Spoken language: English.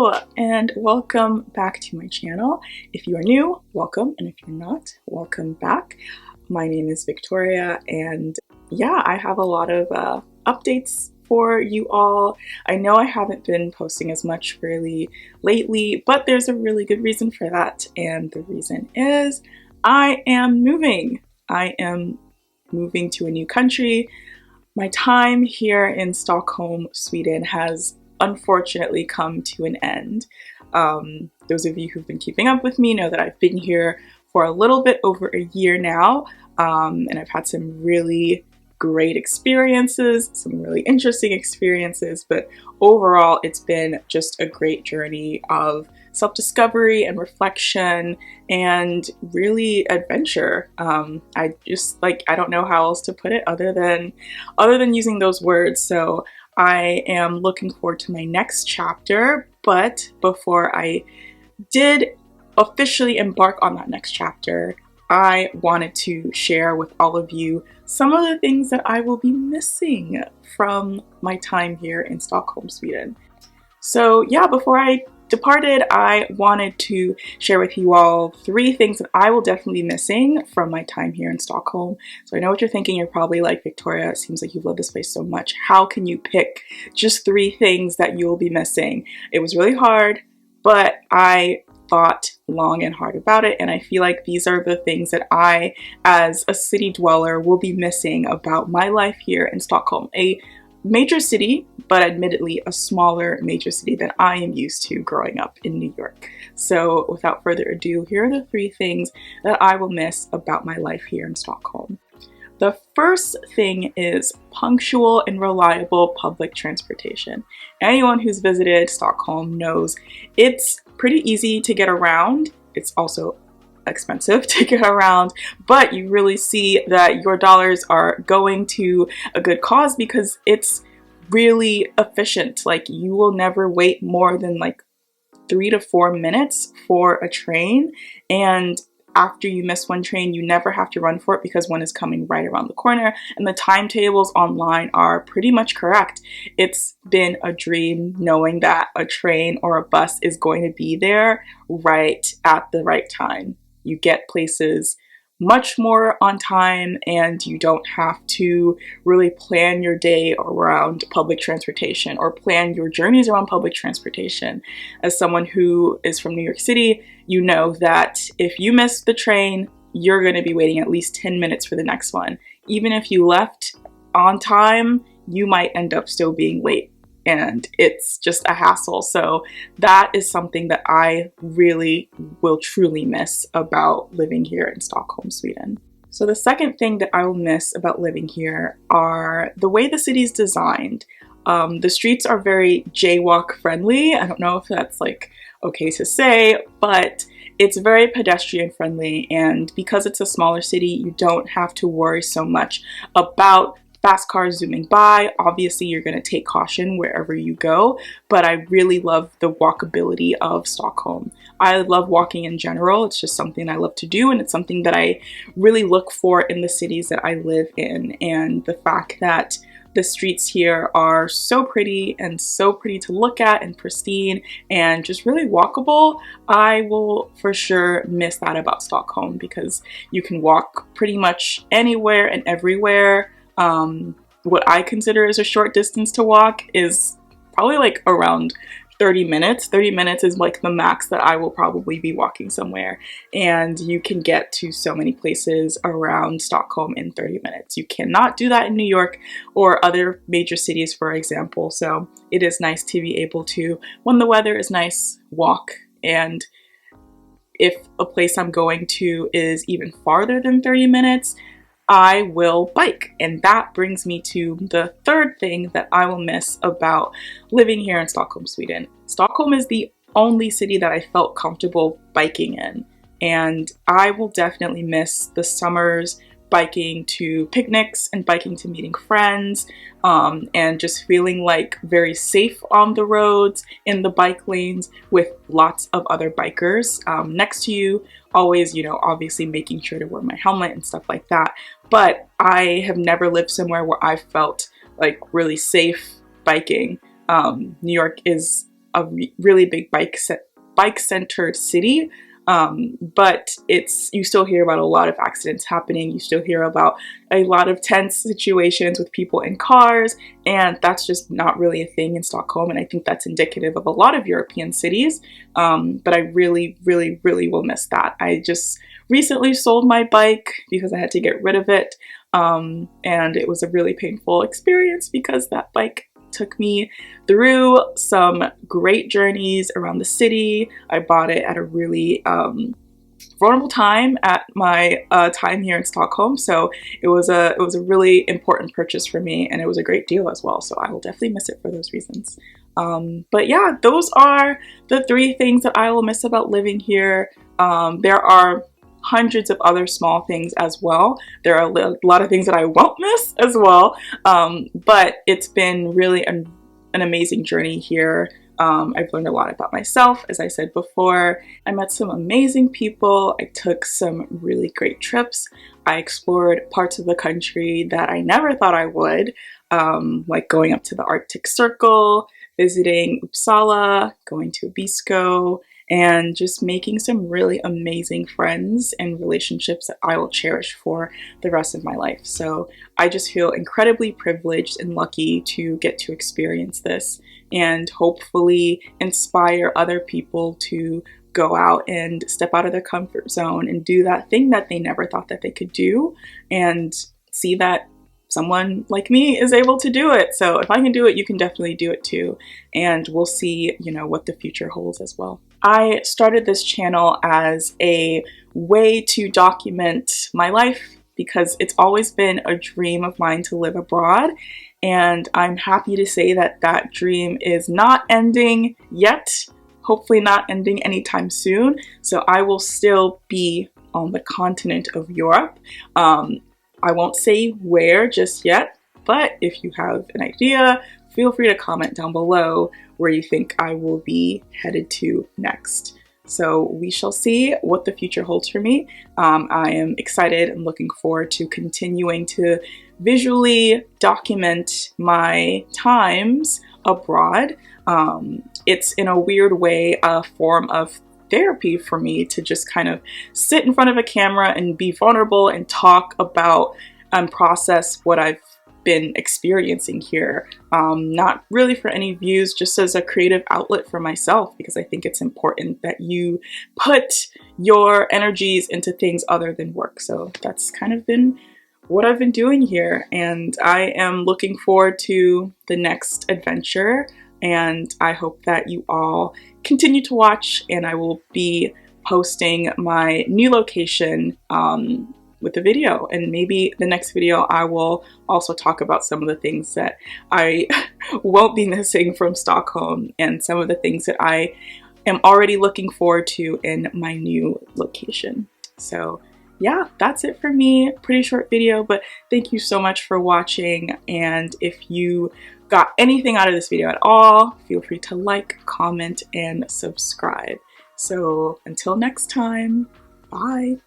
Hello and welcome back to my channel. If you are new, welcome, and if you're not, welcome back. My name is Victoria, and yeah, I have a lot of updates for you all. I know I haven't been posting as much really lately, but there's a really good reason for that, and the reason is I am moving. I am moving to a new country. My time here in Stockholm, Sweden has unfortunately come to an end. Those of you who've been keeping up with me know that I've been here for a little bit over a year now, and I've had some really great experiences, some really interesting experiences, but overall it's been just a great journey of self-discovery and reflection and really adventure. I don't know how else to put it other than using those words. So I am looking forward to my next chapter, but before I did officially embark on that next chapter, I wanted to share with all of you some of the things that I will be missing from my time here in Stockholm, Sweden. So yeah, before I departed, I wanted to share with you all 3 things that I will definitely be missing from my time here in Stockholm. So I know what you're thinking. You're probably like, Victoria, it seems like you've loved this place so much. How can you pick just 3 things that you'll be missing? It was really hard, but I thought long and hard about it, and I feel like these are the things that I, as a city dweller, will be missing about my life here in Stockholm. A major city, but admittedly a smaller major city than I am used to growing up in New York. So without further ado, here are the 3 things that I will miss about my life here in Stockholm. The first thing is punctual and reliable public transportation. Anyone who's visited Stockholm knows it's pretty easy to get around. It's also expensive to get around, but you really see that your dollars are going to a good cause because it's really efficient. Like, you will never wait more than like 3 to 4 minutes for a train, and after you miss one train, you never have to run for it because one is coming right around the corner, and the timetables online are pretty much correct. It's been a dream knowing that a train or a bus is going to be there right at the right time. You get places much more on time, and you don't have to really plan your day around public transportation or plan your journeys around public transportation. As someone who is from New York City, you know that if you miss the train, you're going to be waiting at least 10 minutes for the next one. Even if you left on time, you might end up still being late, and it's just a hassle. So that is something that I really will truly miss about living here in Stockholm, Sweden. So the second thing that I will miss about living here are the way the city's designed. The streets are very jaywalk friendly. I don't know if that's like okay to say, but it's very pedestrian friendly, and because it's a smaller city, you don't have to worry so much about fast cars zooming by. Obviously, you're going to take caution wherever you go, but I really love the walkability of Stockholm. I love walking in general. It's just something I love to do, and it's something that I really look for in the cities that I live in. And the fact that the streets here are so pretty to look at and pristine and just really walkable, I will for sure miss that about Stockholm, because you can walk pretty much anywhere and everywhere. What I consider as a short distance to walk is probably like around 30 minutes. 30 minutes is like the max that I will probably be walking somewhere. And you can get to so many places around Stockholm in 30 minutes. You cannot do that in New York or other major cities, for example. So it is nice to be able to, when the weather is nice, walk. And if a place I'm going to is even farther than 30 minutes, I will bike. And that brings me to the third thing that I will miss about living here in Stockholm, Sweden. Stockholm is the only city that I felt comfortable biking in, and I will definitely miss the summers biking to picnics and biking to meeting friends, and just feeling like very safe on the roads in the bike lanes with lots of other bikers next to you, always, you know, obviously making sure to wear my helmet and stuff like that. But I have never lived somewhere where I felt like really safe biking. New York is a really big bike-centered city. But you still hear about a lot of accidents happening. You still hear about a lot of tense situations with people in cars, and that's just not really a thing in Stockholm. And I think that's indicative of a lot of European cities. But I really, really, really will miss that. I just recently sold my bike because I had to get rid of it. And it was a really painful experience because that bike took me through some great journeys around the city. I bought it at a really vulnerable time at my time here in Stockholm, so it was a really important purchase for me, and it was a great deal as well, so I will definitely miss it for those reasons. But yeah, those are the 3 things that I will miss about living here. There are hundreds of other small things as well. There are a lot of things that I won't miss as well, but it's been really an amazing journey here. I've learned a lot about myself, as I said before. I met some amazing people. I took some really great trips. I explored parts of the country that I never thought I would, like going up to the Arctic Circle, visiting Uppsala, going to Abisko, and just making some really amazing friends and relationships that I will cherish for the rest of my life. So I just feel incredibly privileged and lucky to get to experience this and hopefully inspire other people to go out and step out of their comfort zone and do that thing that they never thought that they could do, and see that someone like me is able to do it. So if I can do it, you can definitely do it too. And we'll see, what the future holds as well. I started this channel as a way to document my life because it's always been a dream of mine to live abroad. And I'm happy to say that that dream is not ending yet. Hopefully not ending anytime soon. So I will still be on the continent of Europe. I won't say where just yet, but if you have an idea, feel free to comment down below where you think I will be headed to next. So we shall see what the future holds for me. I am excited and looking forward to continuing to visually document my times abroad. It's in a weird way a form of therapy for me to just kind of sit in front of a camera and be vulnerable and talk about and process what I've been experiencing here. Not really for any views, just as a creative outlet for myself, because I think it's important that you put your energies into things other than work. So that's kind of been what I've been doing here, and I am looking forward to the next adventure. And I hope that you all continue to watch, and I will be posting my new location with a video. And maybe the next video I will also talk about some of the things that I won't be missing from Stockholm and some of the things that I am already looking forward to in my new location. So yeah, that's it for me. Pretty short video, but thank you so much for watching. And if you got anything out of this video at all, feel free to like, comment, and subscribe. So until next time, bye.